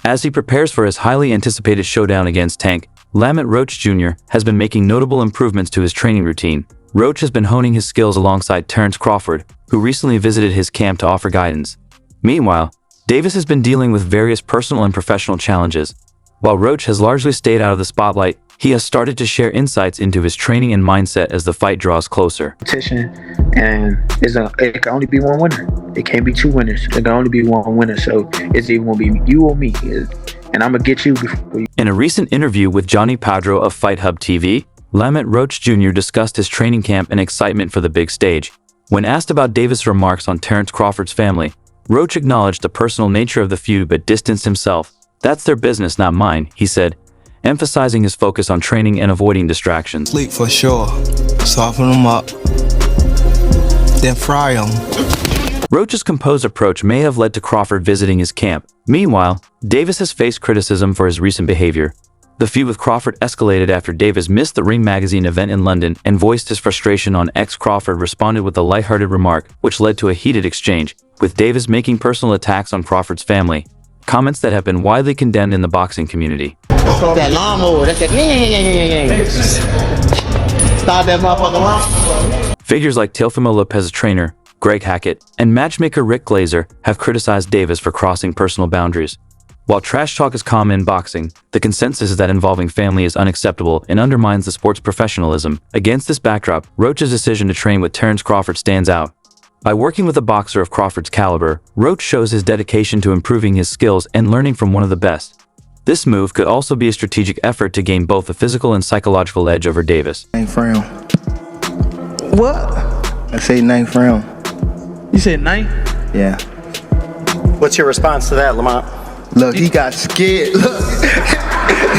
As he prepares for his highly anticipated showdown against Tank, Lamont Roach Jr. has been making notable improvements to his training routine. Roach has been honing his skills alongside Terence Crawford, who recently visited his camp to offer guidance. Meanwhile, Davis has been dealing with various personal and professional challenges. While Roach has largely stayed out of the spotlight, he has started to share insights into his training and mindset as the fight draws closer. And it can only be one winner. It can't be two winners. It can only be one winner. So it's either going to be you or me. And I'm going to get you before you. In a recent interview with Johnny Padro of Fight Hub TV, Lamont Roach Jr. discussed his training camp and excitement for the big stage. When asked about Davis' remarks on Terence Crawford's family, Roach acknowledged the personal nature of the feud but distanced himself. "That's their business, not mine," he said, emphasizing his focus on training and avoiding distractions. Sleep for sure. Soften them up. Then fry them. Roach's composed approach may have led to Crawford visiting his camp. Meanwhile, Davis has faced criticism for his recent behavior. The feud with Crawford escalated after Davis missed the Ring Magazine event in London and voiced his frustration on X. Crawford responded with a lighthearted remark, which led to a heated exchange, with Davis making personal attacks on Crawford's family, comments that have been widely condemned in the boxing community. That lawnmower, that's that. Start that motherfucker lawn. Figures like Teofimo Lopez's trainer, Greg Hackett, and matchmaker Rick Glazer have criticized Davis for crossing personal boundaries. While trash talk is common in boxing, the consensus is that involving family is unacceptable and undermines the sport's professionalism. Against this backdrop, Roach's decision to train with Terence Crawford stands out. By working with a boxer of Crawford's caliber, Roach shows his dedication to improving his skills and learning from one of the best. This move could also be a strategic effort to gain both a physical and psychological edge over Davis. Ninth round. What? I say ninth round. You said ninth? Yeah. What's your response to that, Lamont? Look, he got scared. Look.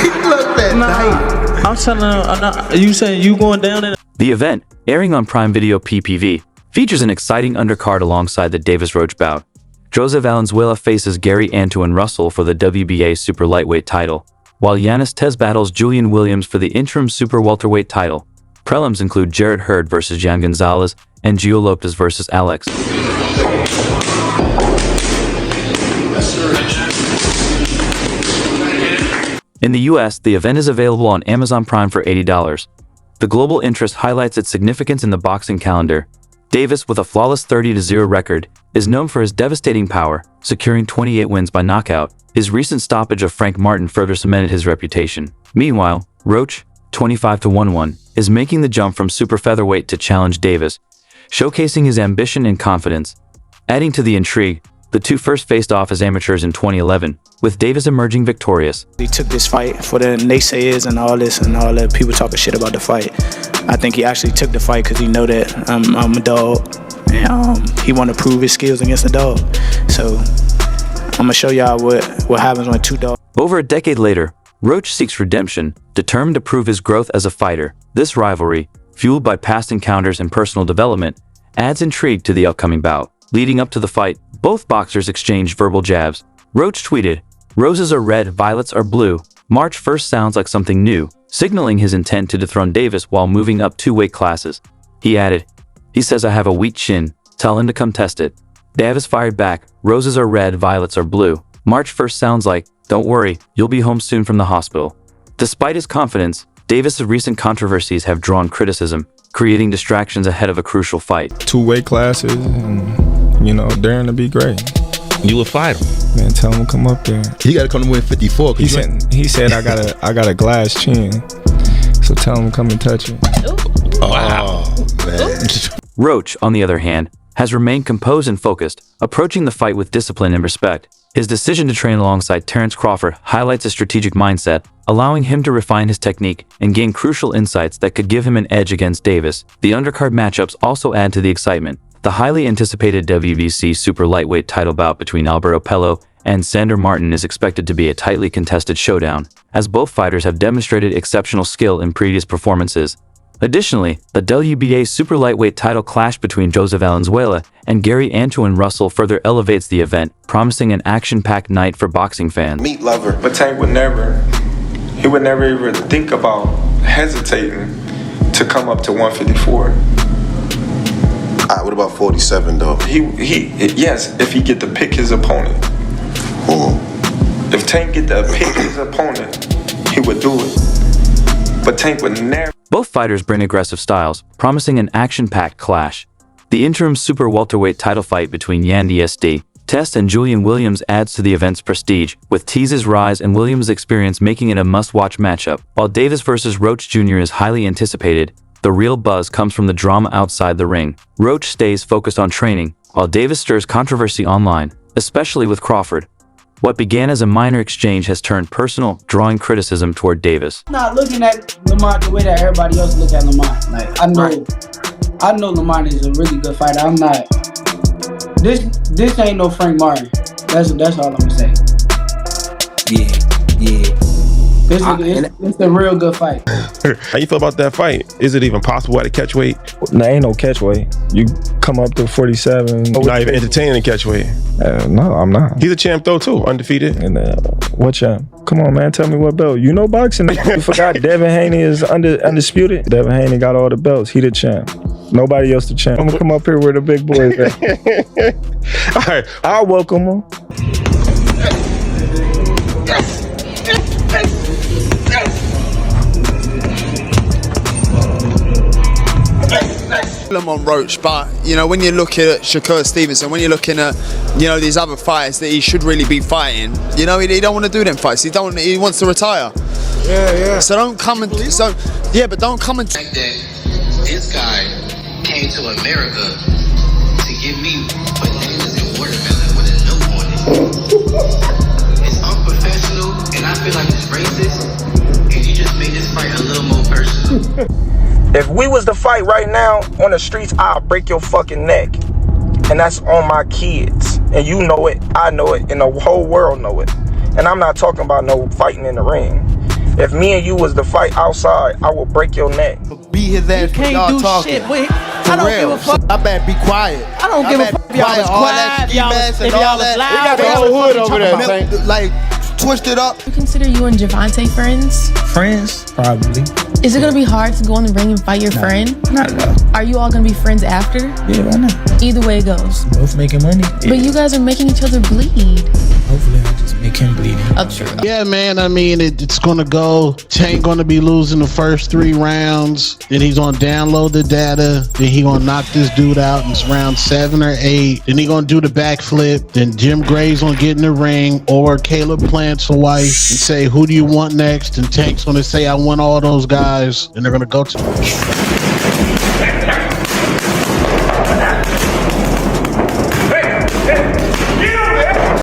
He looked at night. I'm telling him, you saying you going down in. The event, airing on Prime Video PPV, features an exciting undercard alongside the Davis-Roach bout. Jose Valenzuela faces Gary Antoine Russell for the WBA super lightweight title, while Yanis Tez battles Julian Williams for the interim super welterweight title. Prelims include Jarrett Hurd versus Jan Gonzalez and Gio Lopez versus Alex. In the US, the event is available on Amazon Prime for $80. The global interest highlights its significance in the boxing calendar. Davis, with a flawless 30-0 record, is known for his devastating power, securing 28 wins by knockout. His recent stoppage of Frank Martin further cemented his reputation. Meanwhile, Roach, 25-1-1, is making the jump from super featherweight to challenge Davis, showcasing his ambition and confidence. Adding to the intrigue, the two first faced off as amateurs in 2011, with Davis emerging victorious. He took this fight for the naysayers and all this and all the people talking shit about the fight. I think he actually took the fight because he know that I'm a dog, and he want to prove his skills against a dog. So I'm gonna show y'all what happens when two dogs. Over a decade later, Roach seeks redemption, determined to prove his growth as a fighter. This rivalry, fueled by past encounters and personal development, adds intrigue to the upcoming bout. Leading up to the fight, both boxers exchanged verbal jabs. Roach tweeted, "Roses are red, violets are blue. March 1st sounds like something new," signaling his intent to dethrone Davis while moving up 2 weight classes. He added, "He says I have a weak chin. Tell him to come test it." Davis fired back, "Roses are red, violets are blue. March 1st sounds like, don't worry, you'll be home soon from the hospital." Despite his confidence, Davis' recent controversies have drawn criticism, creating distractions ahead of a crucial fight. 2 weight classes, and, daring to be great. You would fight him. Man, tell him to come up there. He got to come to win 54. He said I got a glass chin, so tell him to come and touch it. Wow, man. Roach, on the other hand, has remained composed and focused, approaching the fight with discipline and respect. His decision to train alongside Terence Crawford highlights a strategic mindset, allowing him to refine his technique and gain crucial insights that could give him an edge against Davis. The undercard matchups also add to the excitement. The highly anticipated WBC super lightweight title bout between Alberto Pello and Sander Martin is expected to be a tightly contested showdown, as both fighters have demonstrated exceptional skill in previous performances. Additionally, the WBA super lightweight title clash between Jose Valenzuela and Gary Antoine Russell further elevates the event, promising an action-packed night for boxing fans. Meat lover. But Tank would never even think about hesitating to come up to 154. What about 47 though? Yes, if he get to pick his opponent. If Tank get to pick his opponent, he would do it. But Tank would never. Both fighters bring aggressive styles, promising an action-packed clash. The interim super welterweight title fight between Yandy SD, Test and Julian Williams adds to the event's prestige, with T's rise and Williams' experience making it a must-watch matchup. While Davis vs. Roach Jr. is highly anticipated, the real buzz comes from the drama outside the ring. Roach stays focused on training, while Davis stirs controversy online, especially with Crawford. What began as a minor exchange has turned personal, drawing criticism toward Davis. Not looking at Lamont the way that everybody else look at Lamont. Like I know Lamont is a really good fighter. I'm not. This ain't no Frank Martin. That's all I'm gonna say. Yeah. It's a real good fight. How you feel about that fight? Is it even possible at a catch weight? Nah, ain't no catch weight. You come up to 47. You're not even entertaining catch weight. No, I'm not. He's a champ though too, undefeated. And what champ? Come on, man, tell me what belt. You know boxing. You forgot Devin Haney is undisputed. Devin Haney got all the belts. He the champ. Nobody else the champ. I'm gonna come up here where the big boys at. All right, I'll welcome him. Lamont Roach, but when you look at Shakur Stevenson, when you're looking at these other fights that he should really be fighting, he don't want to do them fights. He wants to retire. Yeah. So don't come and but don't come and. Like that, this guy came to America to give me bananas and watermelon with a note on it. It's unprofessional, and I feel like it's racist. And you just made this fight a little more personal. If we was to fight right now on the streets, I'll break your fucking neck. And that's on my kids. And you know it, I know it, and the whole world know it. And I'm not talking about no fighting in the ring. If me and you was to fight outside, I will break your neck. Beat his ass for y'all talking. Shit. Wait, I don't give a fuck. I better be quiet. I don't give a fuck if y'all was quiet, if y'all was loud. We got the whole hood over there. Like, twisted up. You consider you and Gervonta friends? Friends? Probably. Is it gonna be hard to go in the ring and fight your friend? Not at all. Are you all gonna be friends after? Yeah, why not? Either way it goes. Both making money. Yeah. But you guys are making each other bleed. Hopefully I'll just make him bleed. Oh, true. Yeah, man, I mean, it's gonna go. Tank gonna be losing the first 3 rounds. Then he's gonna download the data. Then he gonna knock this dude out in round 7 or 8. Then he gonna do the backflip. Then Jim Gray's gonna get in the ring, or Caleb Plant's wife, and say, who do you want next? And Tank's gonna say, I want all those guys. And they're gonna go to him.